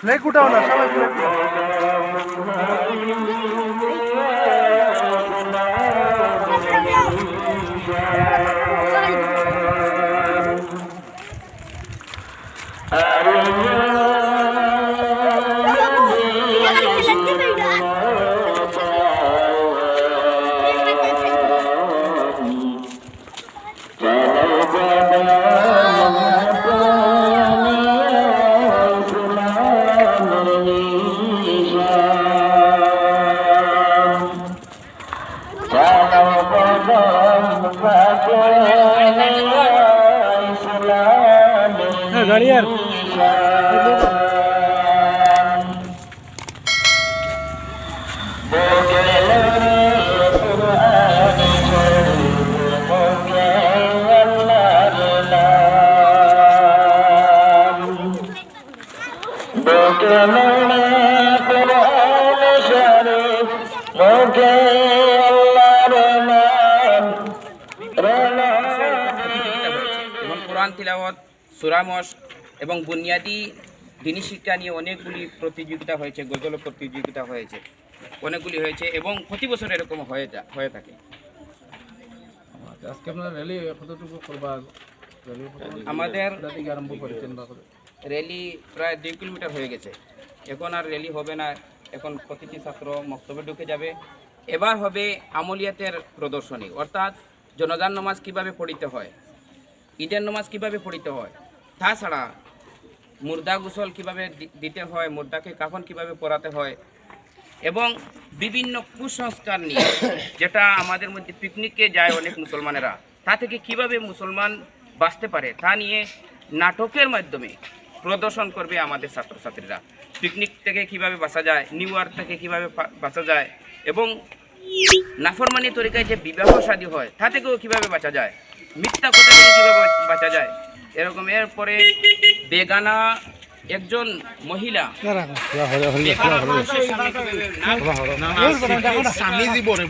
Flag uठाओ ना, शाबाश flag उठाओ। गाड़ी यार কোরআন তিলাওয়াত, সূরা মশক এবং বুনিয়াদি দিনী শিক্ষা নিয়ে অনেকগুলি প্রতিযোগিতা হয়েছে, গজল প্রতিযোগিতা হয়েছে, অনেকগুলি হয়েছে এবং প্রতি বছর এরকম হয়ে থাকে। আজকে আপনারা র্যালি কতটুকু করবা? আমাদের আরম্ভ করেছেন বা র্যালি প্রায় 2 কিলোমিটার হয়ে গেছে। এখন আর র্যালি হবে না, এখন প্রতিটি ছাত্র মক্তবে ঢুকে যাবে। এবার হবে আমলিয়াতের প্রদর্শনী, অর্থাৎ জনাজার নামাজ কীভাবে পড়িতে হয়, ঈদের নামাজ কীভাবে পড়িতে হয়, তাছাড়া মুর্দা গোসল কীভাবে দিতে হয়, মুর্দাকে কাফন কীভাবে পরাতে হয় এবং বিভিন্ন কুসংস্কার নিয়ে, যেটা আমাদের মধ্যে পিকনিকে যায় অনেক মুসলমানেরা, তা থেকে কীভাবে মুসলমান বাঁচতে পারে তা নিয়ে নাটকের মাধ্যমে প্রদর্শন করবে আমাদের ছাত্রছাত্রীরা। পিকনিক থেকে কীভাবে বাঁচা যায়, নিউ ইয়ার থেকে কীভাবে বাঁচা যায় এবং নাফরমানি তরিকায় যে বিবাহ শাদী হয় তা থেকেও কীভাবে বাঁচা যায়, মিথ্যা কথা থেকে কীভাবে বাঁচা যায়, এরকম। এরপরে বেগানা একজন মহিলা স্বামী জীবনে